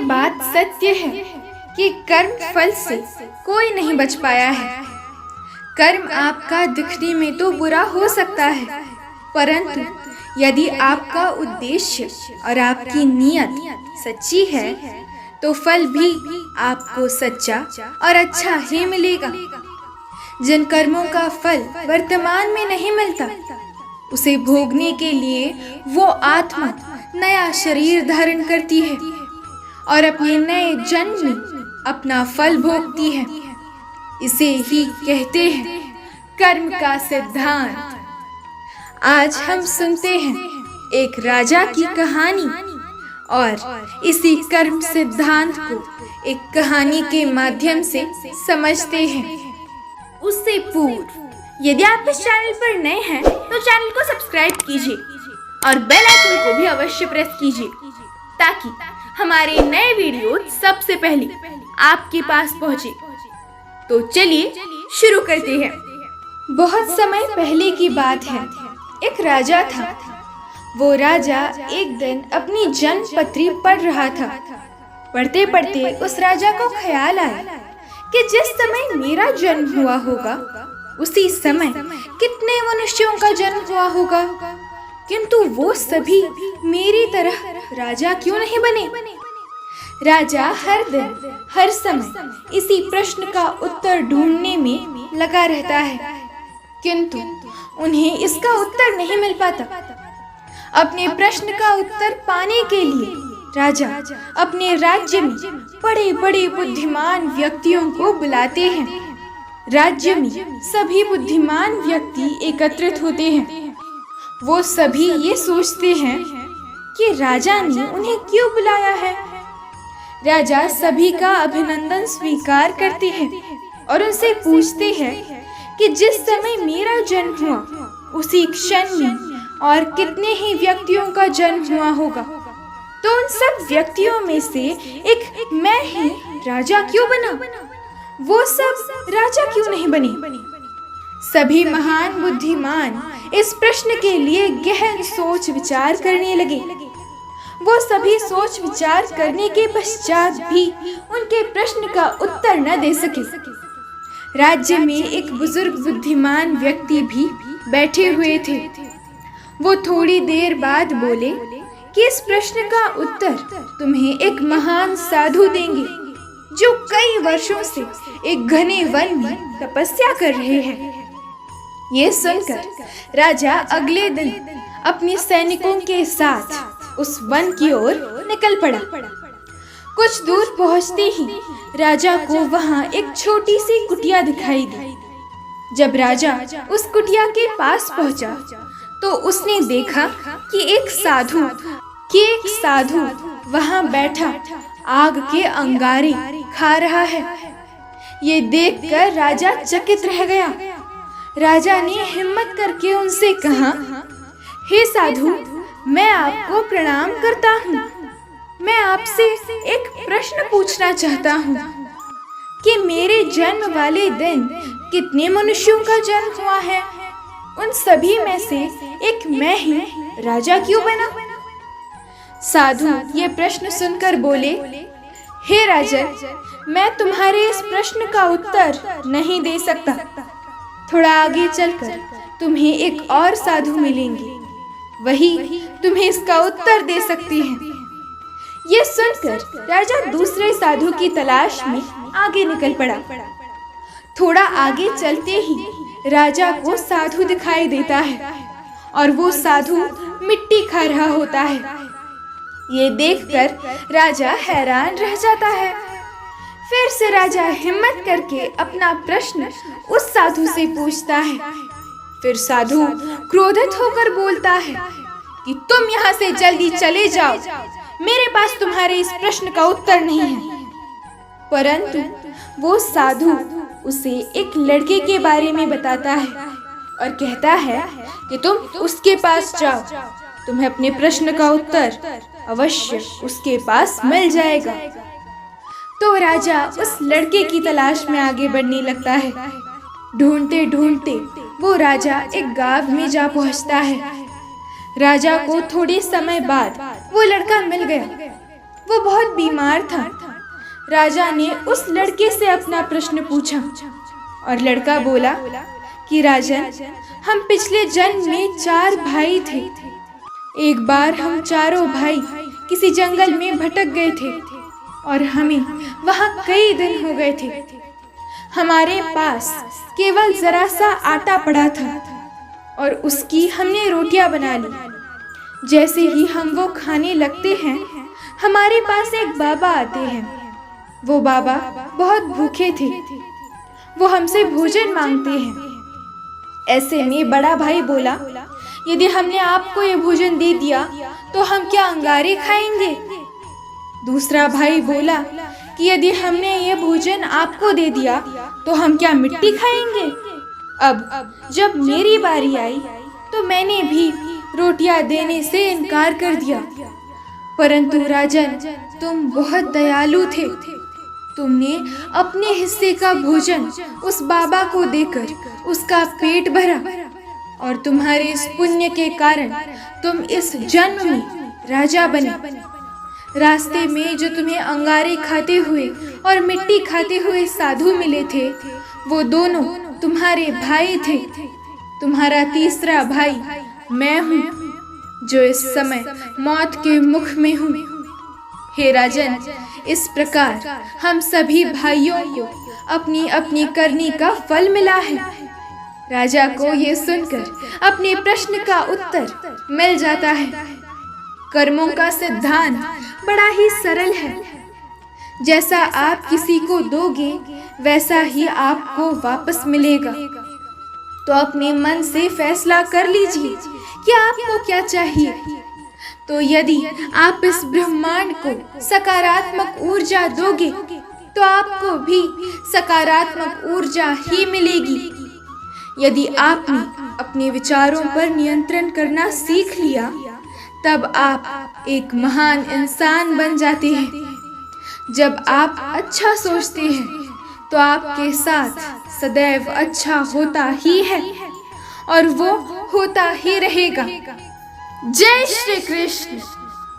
बात सत्य है कि कर्म फल से कोई नहीं बच पाया है। कर्म आपका दिखने में तो बुरा हो सकता है, परंतु यदि आपका उद्देश्य और आपकी नीयत सच्ची है तो फल भी आपको सच्चा और अच्छा ही मिलेगा। जिन कर्मों का फल वर्तमान में नहीं मिलता, उसे भोगने के लिए वो आत्मा नया शरीर धारण करती है और अपने नए जन्म में अपना फल भोगती है। इसे ही कहते हैं कर्म का सिद्धांत। आज हम सुनते हैं एक राजा की कहानी और इसी कर्म सिद्धांत को एक कहानी के माध्यम से समझते हैं। उससे पूर्व यदि आप इस चैनल पर नए हैं तो चैनल को सब्सक्राइब कीजिए और बेल आइकन को भी अवश्य प्रेस कीजिए ताकि हमारे नए वीडियो सबसे पहले आपके पास पहुंचे। तो चलिए शुरू करते हैं। बहुत समय पहले की बात है, एक राजा था। वो राजा एक दिन अपनी जन्म पत्री पढ़ रहा था। पढ़ते पढ़ते उस राजा को ख्याल आया कि जिस समय मेरा जन्म हुआ होगा उसी समय कितने मनुष्यों का जन्म हुआ होगा, किंतु वो सभी मेरी तरह राजा क्यों नहीं बने। राजा हर दिन हर समय इसी प्रश्न का उत्तर ढूंढने में लगा रहता है, किंतु उन्हें इसका उत्तर नहीं मिल पाता। अपने प्रश्न का उत्तर पाने के लिए राजा अपने राज्य में बड़े बड़े बुद्धिमान व्यक्तियों को बुलाते हैं। राज्य में सभी बुद्धिमान व्यक्ति एकत्रित होते हैं। वो सभी ये सोचते हैं कि राजा ने उन्हें क्यों बुलाया है। राजा सभी का अभिनंदन स्वीकार करते हैं और उनसे पूछते हैं कि जिस समय मेरा जन्म हुआ उसी क्षण में और कितने ही व्यक्तियों का जन्म हुआ होगा, तो उन सब व्यक्तियों में से एक मैं ही राजा क्यों बना, वो सब राजा क्यों नहीं बने। सभी महान बुद्धिमान इस प्रश्न के लिए गहन सोच विचार करने लगे। वो सभी सोच विचार करने के पश्चात भी उनके प्रश्न का उत्तर न दे सके। राज्य में एक बुजुर्ग बुद्धिमान व्यक्ति भी बैठे हुए थे। वो थोड़ी देर बाद बोले कि इस प्रश्न का उत्तर तुम्हें एक महान साधु देंगे जो कई वर्षों से एक घने वन में तपस्या कर रहे हैं। ये सुनकर राजा अगले दिन अपने सैनिकों के साथ उस वन की ओर निकल पड़ा। कुछ दूर पहुंचते ही राजा को वहां एक छोटी सी कुटिया दिखाई दी। जब राजा उस कुटिया के पास पहुंचा तो उसने देखा कि एक साधु वहां बैठा आग के अंगारे खा रहा है। ये देखकर राजा चकित रह गया। राजा ने हिम्मत करके उनसे कहा, हे साधु, मैं आपको प्रणाम करता हूँ। मैं आपसे एक प्रश्न पूछना चाहता हूँ कि मेरे जन्म वाले दिन कितने मनुष्यों का जन्म हुआ है। उन सभी में से एक मैं ही राजा क्यों बना। साधु ये प्रश्न सुनकर बोले, हे राजन, मैं तुम्हारे इस प्रश्न का उत्तर नहीं दे सकता। थोड़ा आगे चलकर तुम्हें एक और साधु मिलेंगे, वही तुम्हें इसका उत्तर दे सकते हैं। ये सुनकर राजा दूसरे साधु की तलाश में आगे निकल पड़ा। थोड़ा आगे चलते ही राजा को साधु दिखाई देता है और वो साधु मिट्टी खा रहा होता है। ये देखकर राजा हैरान रह जाता है। फिर से राजा हिम्मत करके अपना प्रश्न उस साधु से पूछता है। फिर साधु क्रोधित होकर बोलता है कि तुम यहाँ से जल्दी चले जाओ, मेरे पास तुम्हारे इस प्रश्न का उत्तर नहीं है। परंतु वो साधु उसे एक लड़के के बारे में बताता है और कहता है कि तुम उसके पास जाओ, तुम्हें अपने प्रश्न का उत्तर अवश्य उसके पास मिल जाएगा। तो राजा उस लड़के की तलाश में आगे बढ़ने लगता है। ढूंढते ढूंढते वो राजा एक गांव में जा पहुंचता है। राजा को थोड़े समय बाद वो लड़का मिल गया। वो बहुत बीमार था। राजा ने उस लड़के से अपना प्रश्न पूछा और लड़का बोला कि राजन, हम पिछले जन्म में 4 भाई थे। एक बार हम चारों भाई किसी जंगल में भटक गए थे और हमें वहाँ कई दिन हो गए थे। हमारे पास केवल जरा सा आटा पड़ा था और उसकी हमने रोटियां बना ली। जैसे ही हम वो खाने लगते हैं, हमारे पास एक बाबा आते हैं। वो बाबा बहुत भूखे थे। वो हमसे भोजन मांगते हैं। ऐसे में बड़ा भाई बोला, यदि हमने आपको ये भोजन दे दिया तो हम क्या अंगारे खाएंगे? दूसरा भाई बोला कि यदि हमने ये भोजन आपको दे दिया तो हम क्या मिट्टी खाएंगे? अब जब मेरी बारी आई तो मैंने भी रोटियां देने से इनकार कर दिया। परंतु राजन, तुम बहुत दयालु थे। तुमने अपने हिस्से का भोजन उस बाबा को देकर उसका पेट भरा और तुम्हारे इस पुण्य के कारण तुम इस जन्म में राजा बने। रास्ते में जो तुम्हें अंगारे खाते हुए और मिट्टी खाते हुए साधु मिले थे, वो दोनों तुम्हारे भाई थे। तुम्हारा तीसरा भाई मैं हूँ, जो इस समय मौत के मुख में हूँ। हे राजन, इस प्रकार हम सभी भाइयों को अपनी अपनी करनी का फल मिला है। राजा को ये सुनकर अपने प्रश्न का उत्तर मिल जाता है। कर्मों का सिद्धांत बड़ा ही सरल है। जैसा आप किसी को दोगे, वैसा ही आपको वापस मिलेगा। तो अपने मन से फैसला कर लीजिए कि आपको क्या चाहिए। तो यदि आप इस ब्रह्मांड को सकारात्मक ऊर्जा दोगे, तो आपको भी सकारात्मक ऊर्जा ही मिलेगी। यदि आपने अपने विचारों पर नियंत्रण करना सीख लिया, तब आप एक महान इंसान बन जाते हैं। जब आप अच्छा सोचते हैं, तो आपके साथ सदैव अच्छा होता ही है और वो होता ही रहेगा। जय श्री कृष्ण।